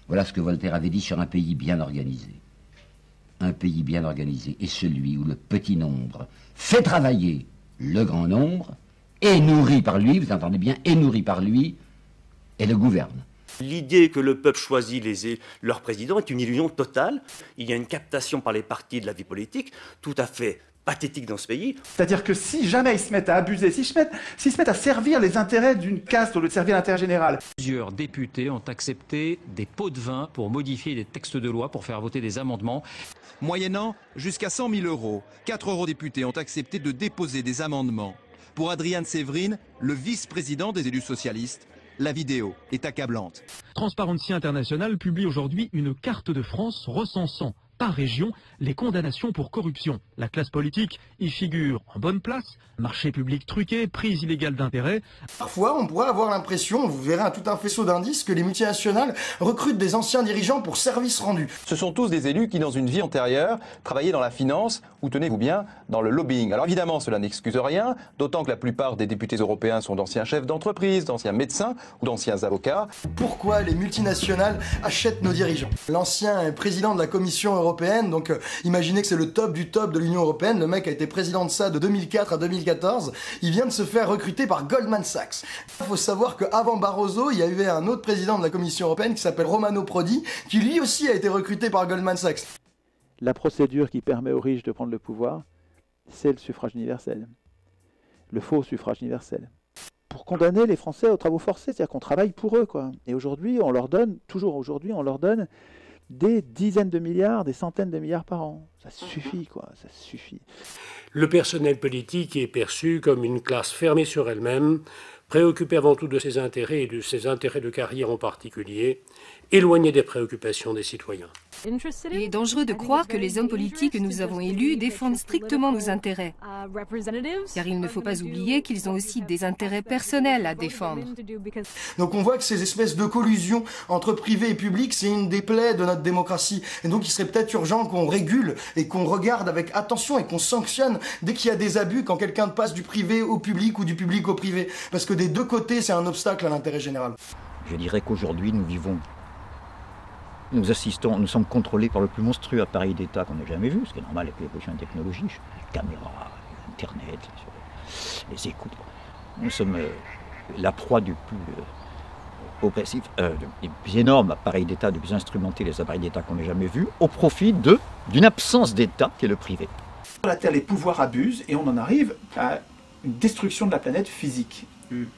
Voilà ce que Voltaire avait dit sur un pays bien organisé. Un pays bien organisé est celui où le petit nombre fait travailler le grand nombre, est nourri par lui, vous entendez bien, est nourri par lui, et le gouverne. L'idée que le peuple choisit leur président est une illusion totale. Il y a une captation par les partis de la vie politique tout à fait pathétique dans ce pays. C'est-à-dire que si jamais ils se mettent à abuser, s'ils se mettent à servir les intérêts d'une caste au lieu de servir l'intérêt général. Plusieurs députés ont accepté des pots de vin pour modifier des textes de loi, pour faire voter des amendements. Moyennant jusqu'à 100 000 euros, 4 eurodéputés ont accepté de déposer des amendements. Pour Adrian Séverine, le vice-président des élus socialistes, la vidéo est accablante. Transparency International publie aujourd'hui une carte de France recensant par région les condamnations pour corruption. La classe politique y figure en bonne place, marché public truqué, prise illégale d'intérêt. Parfois, on pourrait avoir l'impression, vous verrez tout un faisceau d'indices, que les multinationales recrutent des anciens dirigeants pour service rendu. Ce sont tous des élus qui, dans une vie antérieure, travaillaient dans la finance ou, tenez-vous bien, dans le lobbying. Alors évidemment, cela n'excuse rien, d'autant que la plupart des députés européens sont d'anciens chefs d'entreprise, d'anciens médecins ou d'anciens avocats. Pourquoi les multinationales achètent nos dirigeants? L'ancien président de la Commission européenne, donc imaginez que c'est le top du top de l'Union européenne, le mec a été président de ça de 2004 à 2014, il vient de se faire recruter par Goldman Sachs. Il faut savoir qu'avant Barroso, il y avait un autre président de la Commission européenne qui s'appelle Romano Prodi, qui lui aussi a été recruté par Goldman Sachs. La procédure qui permet aux riches de prendre le pouvoir, c'est le suffrage universel. Le faux suffrage universel. Pour condamner les Français aux travaux forcés, c'est-à-dire qu'on travaille pour eux, quoi. Et aujourd'hui, on leur donne, toujours aujourd'hui, on leur donne des dizaines de milliards, des centaines de milliards par an. Ça suffit, quoi, ça suffit. Le personnel politique est perçu comme une classe fermée sur elle-même, préoccupée avant tout de ses intérêts et de ses intérêts de carrière en particulier, éloignée des préoccupations des citoyens. Il est dangereux de croire que les hommes politiques que nous avons élus défendent strictement nos intérêts, car il ne faut pas oublier qu'ils ont aussi des intérêts personnels à défendre. Donc on voit que ces espèces de collusions entre privé et public, c'est une des plaies de notre démocratie. Et donc il serait peut-être urgent qu'on régule et qu'on regarde avec attention et qu'on sanctionne dès qu'il y a des abus, quand quelqu'un passe du privé au public ou du public au privé. Parce que des deux côtés, c'est un obstacle à l'intérêt général. Je dirais qu'aujourd'hui, nous sommes contrôlés par le plus monstrueux appareil d'État qu'on ait jamais vu, ce qui est normal avec l'évolution des technologies, les caméras, Internet, les écoutes. Nous sommes la proie du plus oppressif, des plus énormes appareils d'État, des plus instrumentés les appareils d'État qu'on ait jamais vus, au profit d'une absence d'État qui est le privé. Sur la Terre, les pouvoirs abusent et on en arrive à une destruction de la planète physique.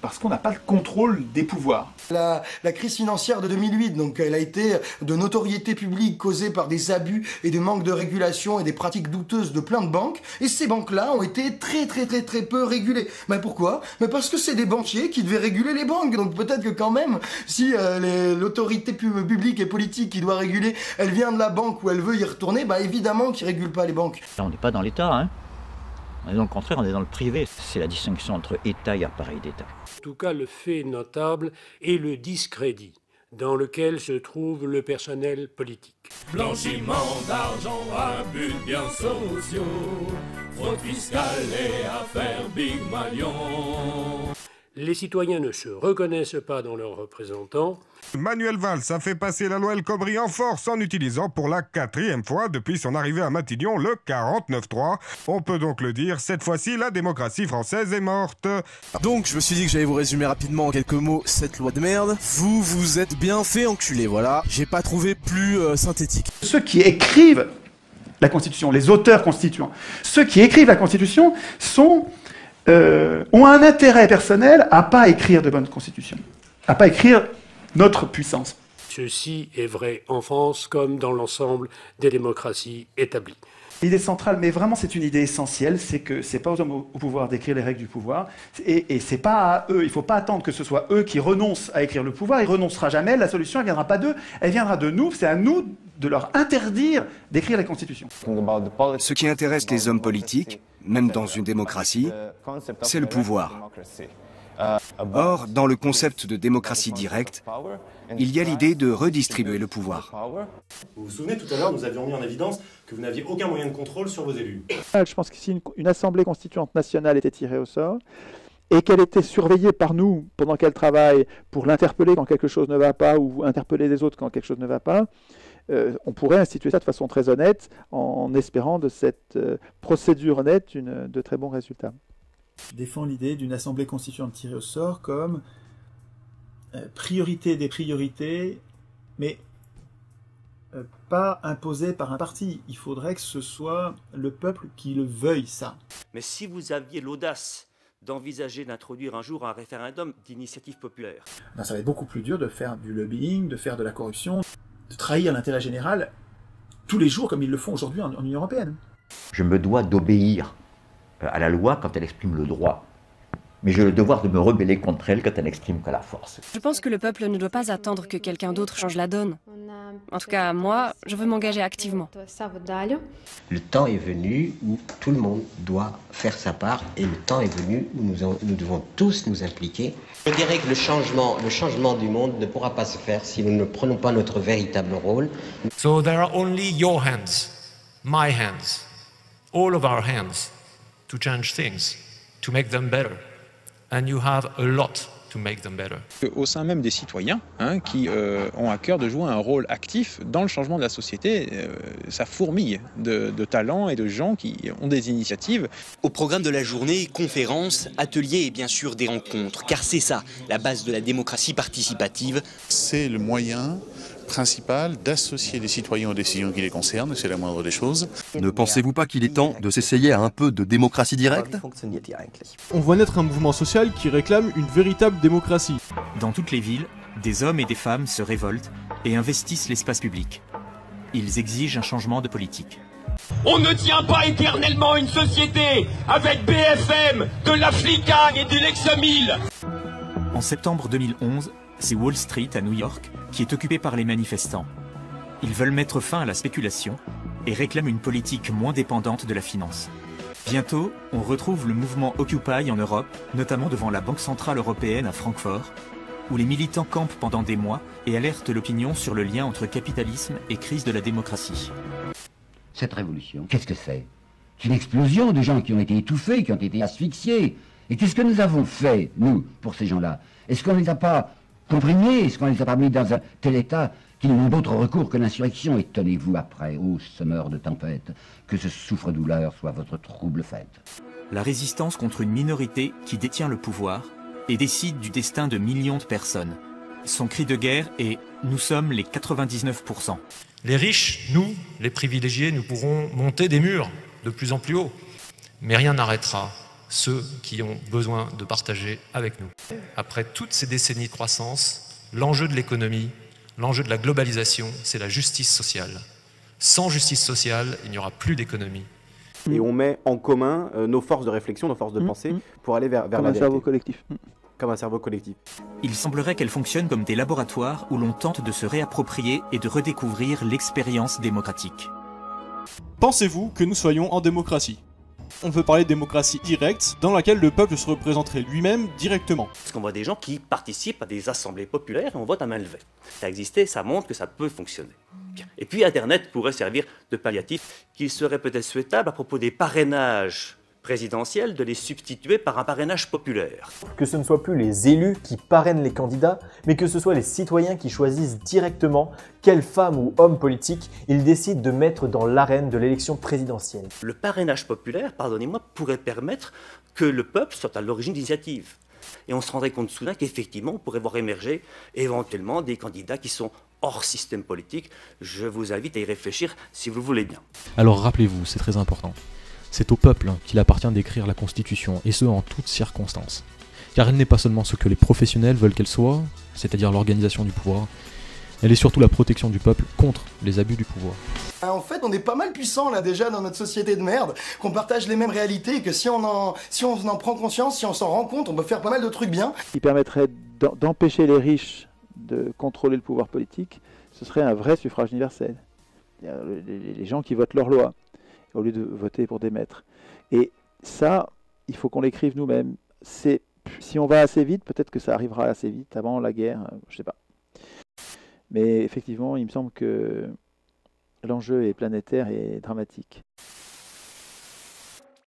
Parce qu'on n'a pas le contrôle des pouvoirs. La crise financière de 2008, donc elle a été de notoriété publique causée par des abus et des manques de régulation et des pratiques douteuses de plein de banques. Et ces banques-là ont été très peu régulées. Mais pourquoi? Mais parce que c'est des banquiers qui devaient réguler les banques. Donc peut-être que quand même, si l'autorité publique et politique qui doit réguler, elle vient de la banque ou elle veut y retourner, bah évidemment qu'ils ne régulent pas les banques. Là, on n'est pas dans l'État, hein. On est dans le contraire, on est dans le privé. C'est la distinction entre État et appareil d'État. En tout cas, le fait notable est le discrédit dans lequel se trouve le personnel politique. Blanchiment d'argent, abus de biens sociaux, fraude fiscale et affaires Big Malion. Les citoyens ne se reconnaissent pas dans leurs représentants. Manuel Valls a fait passer la loi El Khomri en force en utilisant pour la 4e fois depuis son arrivée à Matignon le 49.3. On peut donc le dire, cette fois-ci, la démocratie française est morte. Donc, je me suis dit que j'allais vous résumer rapidement en quelques mots cette loi de merde. Vous vous êtes bien fait enculer, voilà. J'ai pas trouvé plus synthétique. Ceux qui écrivent la Constitution, les auteurs constituants, ceux qui écrivent la Constitution ont un intérêt personnel à pas écrire de bonne constitution, à pas écrire notre puissance. Ceci est vrai en France comme dans l'ensemble des démocraties établies. L'idée centrale, mais vraiment c'est une idée essentielle, c'est que c'est pas aux hommes au pouvoir d'écrire les règles du pouvoir, et c'est pas à eux, il faut pas attendre que ce soit eux qui renoncent à écrire le pouvoir, ils renonceront jamais, la solution elle viendra pas d'eux, elle viendra de nous, c'est à nous de leur interdire d'écrire la Constitution. Ce qui intéresse les hommes politiques, même dans une démocratie, c'est le pouvoir. Or, dans le concept de démocratie directe, il y a l'idée de redistribuer le pouvoir. Vous vous souvenez, tout à l'heure, nous avions mis en évidence que vous n'aviez aucun moyen de contrôle sur vos élus. Je pense que si une assemblée constituante nationale était tirée au sort, et qu'elle était surveillée par nous pendant qu'elle travaille pour l'interpeller quand quelque chose ne va pas ou interpeller les autres quand quelque chose ne va pas, on pourrait instituer ça de façon très honnête en espérant de cette procédure honnête de très bons résultats. Je défends l'idée d'une assemblée constituante tirée au sort comme priorité des priorités, mais pas imposée par un parti. Il faudrait que ce soit le peuple qui le veuille, ça. Mais si vous aviez l'audace d'envisager d'introduire un jour un référendum d'initiative populaire, ben, ça va être beaucoup plus dur de faire du lobbying, de faire de la corruption, de trahir l'intérêt général tous les jours comme ils le font aujourd'hui en Union européenne. Je me dois d'obéir à la loi quand elle exprime le droit. Mais j'ai le devoir de me rebeller contre elle quand elle n'exprime que la force. Je pense que le peuple ne doit pas attendre que quelqu'un d'autre change la donne. En tout cas, moi, je veux m'engager activement. Le temps est venu où tout le monde doit faire sa part et le temps est venu où nous devons tous nous impliquer. Je dirais que le changement du monde ne pourra pas se faire si nous ne prenons pas notre véritable rôle. So there are only your hands, my hands, all of our hands to change things, to make them better. And you have a lot to make them better. Au sein même des citoyens qui ont à cœur de jouer un rôle actif dans le changement de la société, ça fourmille de talents et de gens qui ont des initiatives. Au programme de la journée, conférences, ateliers et bien sûr des rencontres, car c'est ça, la base de la démocratie participative. C'est le moyen principal d'associer les citoyens aux décisions qui les concernent, c'est la moindre des choses. Ne pensez-vous pas qu'il est temps de s'essayer à un peu de démocratie directe? On voit naître un mouvement social qui réclame une véritable démocratie. Dans toutes les villes, des hommes et des femmes se révoltent et investissent l'espace public. Ils exigent un changement de politique. On ne tient pas éternellement une société avec BFM, de la flicane et du Lexamil. En septembre 2011, c'est Wall Street à New York qui est occupée par les manifestants. Ils veulent mettre fin à la spéculation et réclament une politique moins dépendante de la finance. Bientôt, on retrouve le mouvement Occupy en Europe, notamment devant la Banque Centrale Européenne à Francfort, où les militants campent pendant des mois et alertent l'opinion sur le lien entre capitalisme et crise de la démocratie. Cette révolution, qu'est-ce que c'est? C'est une explosion de gens qui ont été étouffés, qui ont été asphyxiés. Et qu'est-ce que nous avons fait, nous, pour ces gens-là? Est-ce qu'on ne les a pas comprimés? Est-ce qu'on ne les a pas mis dans un tel état qu'ils n'ont d'autre recours que l'insurrection? Et tenez-vous après, ô semeur de tempête, que ce souffre-douleur soit votre trouble fête. La résistance contre une minorité qui détient le pouvoir et décide du destin de millions de personnes. Son cri de guerre est « Nous sommes les 99%. » Les riches, nous, les privilégiés, nous pourrons monter des murs de plus en plus haut. Mais rien n'arrêtera ceux qui ont besoin de partager avec nous. Après toutes ces décennies de croissance, l'enjeu de l'économie, l'enjeu de la globalisation, c'est la justice sociale. Sans justice sociale, il n'y aura plus d'économie. Et on met en commun nos forces de réflexion, nos forces de pensée, pour aller vers la vérité. Comme un cerveau collectif. Comme un cerveau collectif. Il semblerait qu'elles fonctionnent comme des laboratoires où l'on tente de se réapproprier et de redécouvrir l'expérience démocratique. Pensez-vous que nous soyons en démocratie? On veut parler de démocratie directe, dans laquelle le peuple se représenterait lui-même directement. Parce qu'on voit des gens qui participent à des assemblées populaires et on vote à main levée. Ça a existé, ça montre que ça peut fonctionner. Bien. Et puis Internet pourrait servir de palliatif, qu'il serait peut-être souhaitable à propos des parrainages présidentiels de les substituer par un parrainage populaire. Que ce ne soit plus les élus qui parrainent les candidats, mais que ce soit les citoyens qui choisissent directement quelle femme ou homme politique ils décident de mettre dans l'arène de l'élection présidentielle. Le parrainage populaire, pardonnez-moi, pourrait permettre que le peuple soit à l'origine d'initiatives. Et on se rendrait compte soudain qu'effectivement, on pourrait voir émerger éventuellement des candidats qui sont hors système politique. Je vous invite à y réfléchir si vous le voulez bien. Alors rappelez-vous, c'est très important. C'est au peuple qu'il appartient d'écrire la Constitution, et ce en toutes circonstances. Car elle n'est pas seulement ce que les professionnels veulent qu'elle soit, c'est-à-dire l'organisation du pouvoir, elle est surtout la protection du peuple contre les abus du pouvoir. En fait, on est pas mal puissant là déjà dans notre société de merde, qu'on partage les mêmes réalités et que si on en prend conscience, si on s'en rend compte, on peut faire pas mal de trucs bien. Qui permettrait d'empêcher les riches de contrôler le pouvoir politique, ce serait un vrai suffrage universel. Les gens qui votent leur loi, au lieu de voter pour des maîtres. Et ça, il faut qu'on l'écrive nous-mêmes. Si on va assez vite, peut-être que ça arrivera assez vite, avant la guerre, je sais pas. Mais effectivement, il me semble que l'enjeu est planétaire et dramatique.